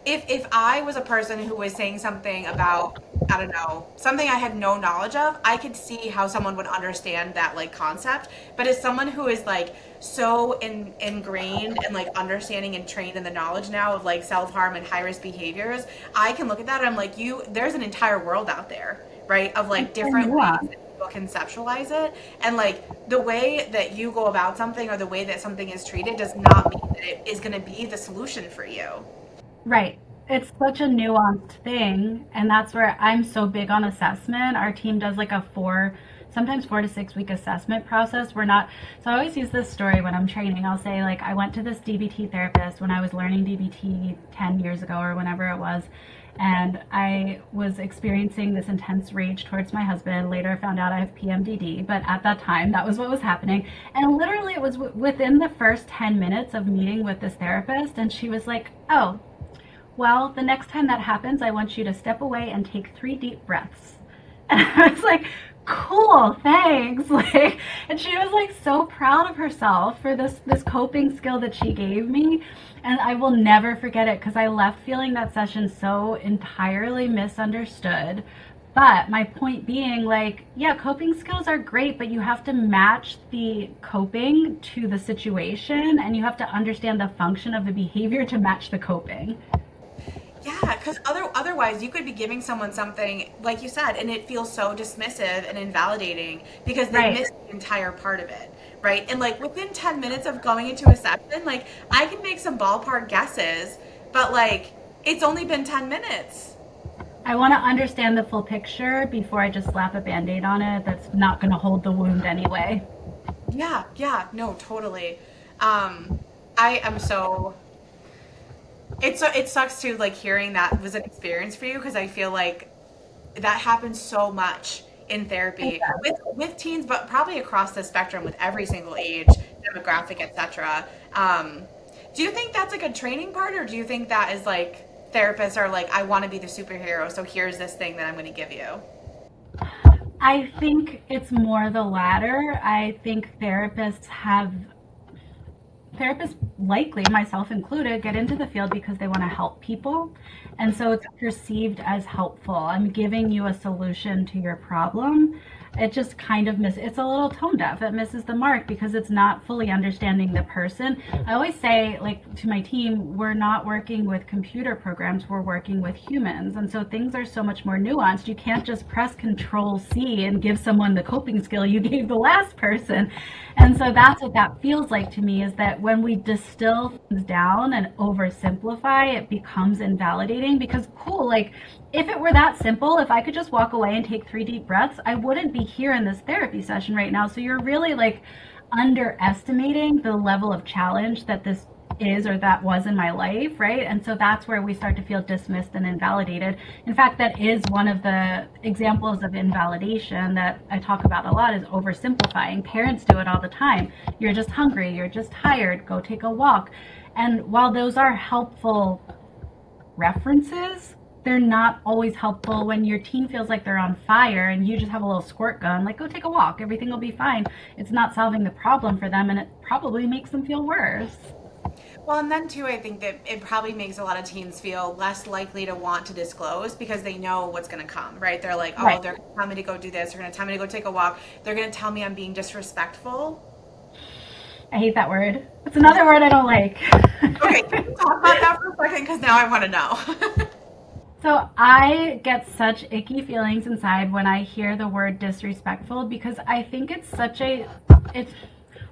if I was a person who was saying something about, I don't know, something I had no knowledge of, I could see how someone would understand that like concept. But as someone who is like so ingrained and like understanding and trained in the knowledge now of like self-harm and high-risk behaviors, I can look at that and I'm like, there's an entire world out there, right? Of like different ways that people conceptualize it. And like the way that you go about something or the way that something is treated does not mean that it is going to be the solution for you. Right. It's such a nuanced thing. And that's where I'm so big on assessment. Our team does like sometimes 4 to 6 week assessment process. So I always use this story when I'm training. I'll say like, I went to this DBT therapist when I was learning DBT 10 years ago or whenever it was. And I was experiencing this intense rage towards my husband. Later I found out I have PMDD, but at that time that was what was happening. And literally it was within the first 10 minutes of meeting with this therapist. And she was like, oh, well, the next time that happens, I want you to step away and take 3 deep breaths. And I was like, cool, thanks. Like, and she was like so proud of herself for this coping skill that she gave me. And I will never forget it because I left feeling that session so entirely misunderstood. But my point being, like, yeah, coping skills are great, but you have to match the coping to the situation and you have to understand the function of the behavior to match the coping. Yeah, because otherwise you could be giving someone something, like you said, and it feels so dismissive and invalidating because they missed the entire part of it, right? And like within 10 minutes of going into a session, like I can make some ballpark guesses, but like it's only been 10 minutes. I want to understand the full picture before I just slap a Band-Aid on it that's not going to hold the wound anyway. Yeah, no, totally. I am so it sucks too, like hearing that was an experience for you because I feel like that happens so much in therapy Exactly. with teens, but probably across the spectrum with every single age, demographic, etc. Um, do you think that's like a training part, or do you think that is like therapists are like, I want to be the superhero, so here's this thing that I'm going to give you? I think it's more the latter. I think therapists likely, myself included, get into the field because they want to help people. And so it's perceived as helpful. I'm giving you a solution to your problem. It just kind of it's a little tone deaf. It misses the mark because it's not fully understanding the person. I always say, like, to my team, we're not working with computer programs, we're working with humans. And so things are so much more nuanced. You can't just press Control C and give someone the coping skill you gave the last person. And so that's what that feels like to me, is that when we distill things down and oversimplify, it becomes invalidating. Because, cool, like, if it were that simple, if I could just walk away and take 3 deep breaths, I wouldn't be here in this therapy session right now. So you're really like underestimating the level of challenge that this is or that was in my life, right? And so that's where we start to feel dismissed and invalidated. In fact, that is one of the examples of invalidation that I talk about a lot, is oversimplifying. Parents do it all the time. You're just hungry, you're just tired, go take a walk. And while those are helpful references, they're not always helpful when your teen feels like they're on fire and you just have a little squirt gun, like, go take a walk, everything will be fine. It's not solving the problem for them, and it probably makes them feel worse. Well, and then too, I think that it probably makes a lot of teens feel less likely to want to disclose because they know what's going to come, right? They're like, oh, Right. they're going to tell me to go do this. They're going to tell me to go take a walk. They're going to tell me I'm being disrespectful. I hate that word. It's another word I don't like. Okay, can you talk about that for a second? Because now I want to know. So I get such icky feelings inside when I hear the word disrespectful, because I think it's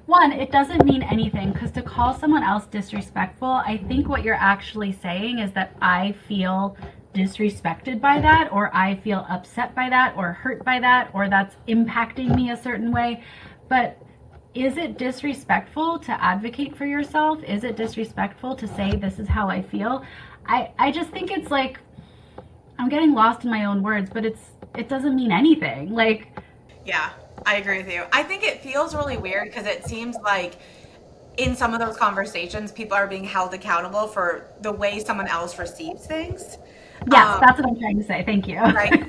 one, it doesn't mean anything, because to call someone else disrespectful, I think what you're actually saying is that I feel disrespected by that, or I feel upset by that, or hurt by that, or that's impacting me a certain way. But is it disrespectful to advocate for yourself? Is it disrespectful to say this is how I feel? I just think it's like, I'm getting lost in my own words, but it doesn't mean anything. Like, Yeah, I agree with you. I think it feels really weird because it seems like in some of those conversations, people are being held accountable for the way someone else receives things. yes, Um, that's what I'm trying to say. Thank you. right?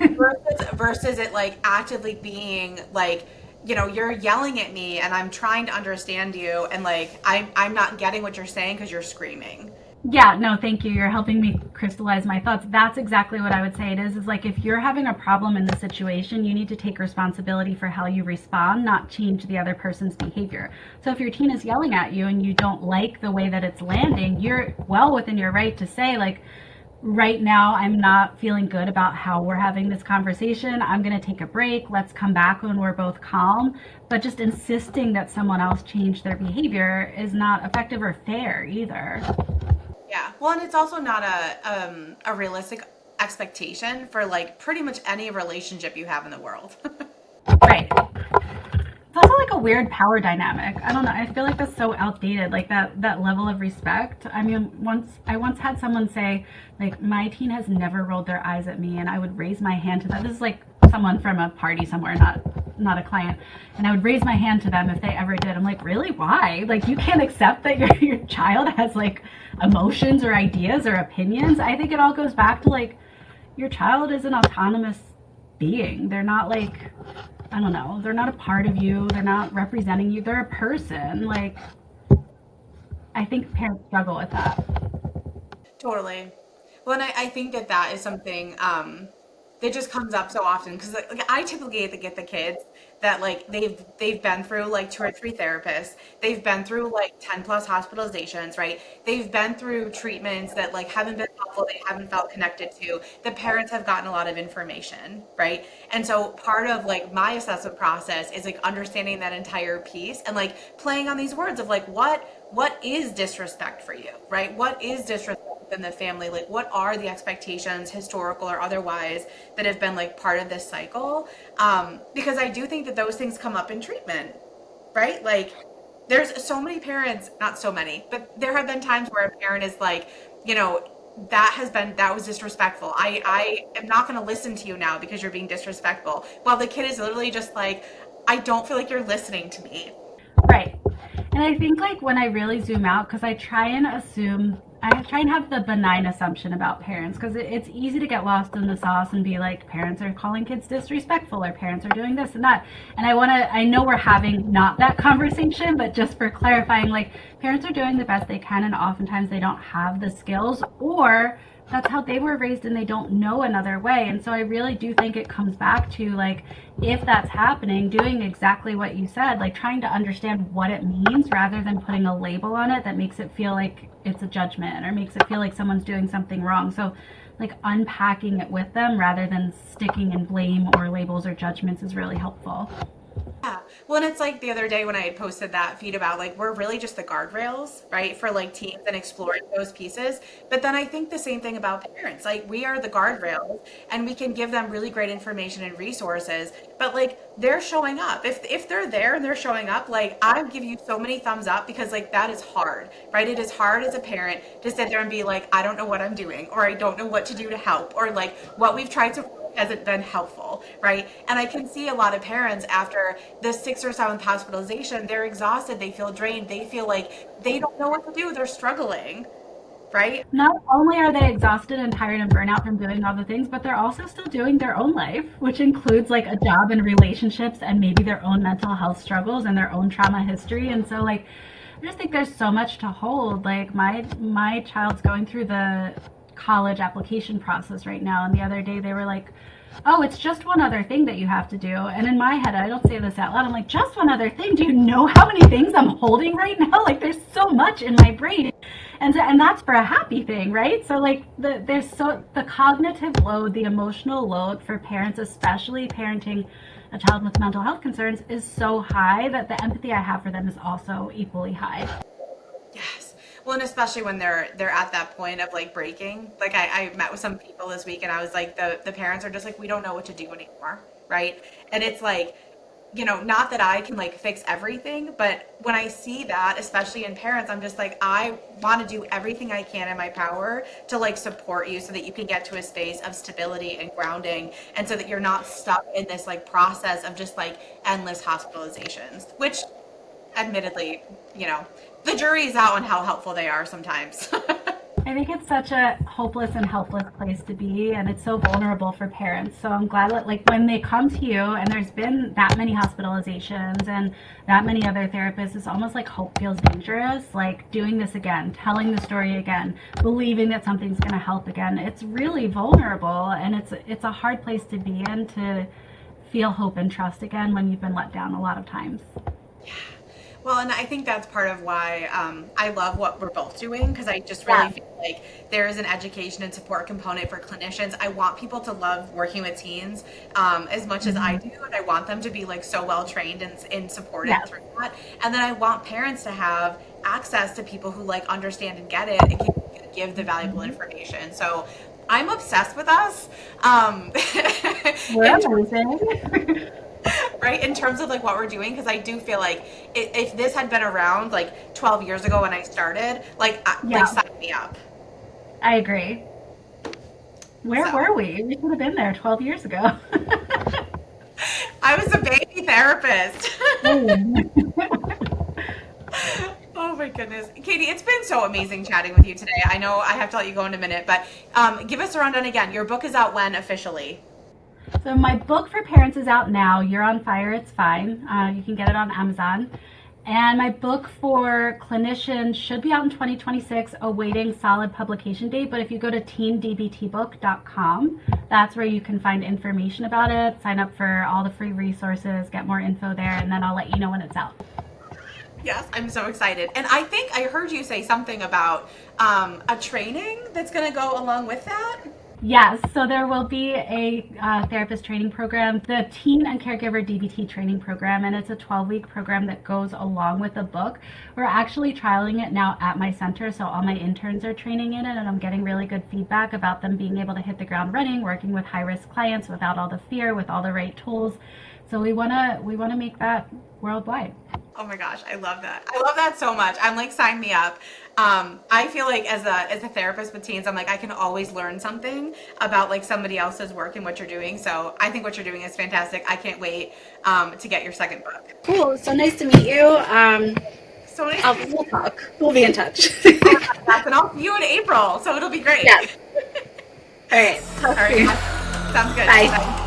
Versus it like actively being like, you're yelling at me and I'm trying to understand you and like I'm not getting what you're saying because you're screaming. Yeah, no, thank you. You're helping me crystallize my thoughts. That's exactly what I would say it is like, if you're having a problem in the situation, you need to take responsibility for how you respond, not change the other person's behavior. So if your teen is yelling at you and you don't like the way that it's landing, you're well within your right to say, like, right now I'm not feeling good about how we're having this conversation. I'm going to take a break. Let's come back when we're both calm. But just insisting that someone else change their behavior is not effective or fair either. Yeah. Well, and it's also not a realistic expectation for like pretty much any relationship you have in the world. Right. It's also like a weird power dynamic. I don't know. I feel like that's so outdated. Like that level of respect. I mean, I once had someone say, like, my teen has never rolled their eyes at me, and I would raise my hand to them. This is like someone from a party somewhere, not a client, and I would raise my hand to them if they ever did. I'm like, really? Why? Like, you can't accept that your child has like emotions or ideas or opinions? I think it all goes back to, like, your child is an autonomous being. They're not like, I don't know, they're not a part of you, they're not representing you, they're a person. Like, I think parents struggle with that. Totally. Well, and I think that that is something that just comes up so often because like, I typically get the kids that like they've been through like two or three therapists, they've been through like 10 plus hospitalizations, right? They've been through treatments that like haven't been helpful, they haven't felt connected to. The parents have gotten a lot of information, right? And so part of like my assessment process is like understanding that entire piece and like playing on these words of like what is disrespect for you, right? What is disrespect within the family? Like, what are the expectations, historical or otherwise, that have been like part of this cycle? Because I do think that those things come up in treatment, right? Like, there's so many parents, not so many, but there have been times where a parent is like, that was disrespectful. I am not going to listen to you now because you're being disrespectful. While the kid is literally just like, I don't feel like you're listening to me. Right. And I think like when I really zoom out, because I try and assume, I try and have the benign assumption about parents, because it's easy to get lost in the sauce and be like, parents are calling kids disrespectful, or parents are doing this and that. And I know we're having not that conversation, but just for clarifying, like, parents are doing the best they can, and oftentimes they don't have the skills, or that's how they were raised and they don't know another way. And so I really do think it comes back to, like, if that's happening, doing exactly what you said, like trying to understand what it means rather than putting a label on it that makes it feel like it's a judgment or makes it feel like someone's doing something wrong. So like unpacking it with them rather than sticking in blame or labels or judgments is really helpful. Yeah. Well, and it's like the other day when I had posted that feed about like we're really just the guardrails, right, for like teens and exploring those pieces. But then I think the same thing about parents. Like we are the guardrails and we can give them really great information and resources, but like they're showing up. If they're there and they're showing up, like I give you so many thumbs up because like that is hard, right? It is hard as a parent to sit there and be like, I don't know what I'm doing, or I don't know what to do to help, or like what we've tried to hasn't been helpful, right? And I can see a lot of parents after the sixth or seventh hospitalization, they're exhausted, they feel drained, they feel like they don't know what to do, they're struggling, right? Not only are they exhausted and tired and burnout from doing all the things, but they're also still doing their own life, which includes like a job and relationships and maybe their own mental health struggles and their own trauma history. And so like I just think there's so much to hold. Like my child's going through the college application process right now, and the other day they were like, oh, it's just one other thing that you have to do. And in my head, I don't say this out loud, I'm like, just one other thing? Do you know how many things I'm holding right now? Like there's so much in my brain. And that's for a happy thing, right? So like the cognitive load, the emotional load for parents, especially parenting a child with mental health concerns, is so high that the empathy I have for them is also equally high. Yes. Well, and especially when they're at that point of like breaking. Like I met with some people this week and I was like the parents are just like, we don't know what to do anymore, right? And it's like, you know, not that I can like fix everything, but when I see that, especially in parents, I'm just like, I want to do everything I can in my power to like support you so that you can get to a space of stability and grounding, and so that you're not stuck in this like process of just like endless hospitalizations, which admittedly, you know, the jury is out on how helpful they are sometimes. I think it's such a hopeless and helpless place to be, and it's so vulnerable for parents. So I'm glad that, like, when they come to you and there's been that many hospitalizations and that many other therapists, it's almost like hope feels dangerous. Like doing this again, telling the story again, believing that something's going to help again. It's really vulnerable, and it's a hard place to be in, to feel hope and trust again when you've been let down a lot of times. Well, and I think that's part of why I love what we're both doing, because I just really feel like there is an education and support component for clinicians. I want people to love working with teens as much as I do, and I want them to be like so well trained and supported through that. And then I want parents to have access to people who like understand and get it and can give the valuable information. So I'm obsessed with us. We're amazing. Right, in terms of like what we're doing, because I do feel like if this had been around like 12 years ago when I started, like like sign me up. I agree. Where were we? We should have been there 12 years ago. I was a baby therapist. Oh my goodness. Katie, it's been so amazing chatting with you today. I know I have to let you go in a minute, but give us a rundown again. Your book is out when officially? So my book for parents is out now. You're on Fire, It's Fine. You can get it on Amazon. And my book for clinicians should be out in 2026, awaiting solid publication date. But if you go to teendbtbook.com, that's where you can find information about it, sign up for all the free resources, get more info there, and then I'll let you know when it's out. Yes, I'm so excited. And I think I heard you say something about a training that's going to go along with that. Yes, so there will be a therapist training program, the Teen and Caregiver DBT training program, and it's a 12-week program that goes along with the book. We're actually trialing it now at my center, so all my interns are training in it, and I'm getting really good feedback about them being able to hit the ground running, working with high-risk clients without all the fear, with all the right tools. So we wanna make that worldwide. Oh my gosh, I love that. I love that so much. I'm like, sign me up. I feel like as a therapist with teens, I'm like, I can always learn something about like somebody else's work and what you're doing. So I think what you're doing is fantastic. I can't wait to get your second book. Cool. So nice to meet you. So nice. We'll talk. We'll be in touch. Oh my gosh, yes, and I'll see you in April, so it'll be great. Yes. All right. All right. Sounds good. Bye. Bye.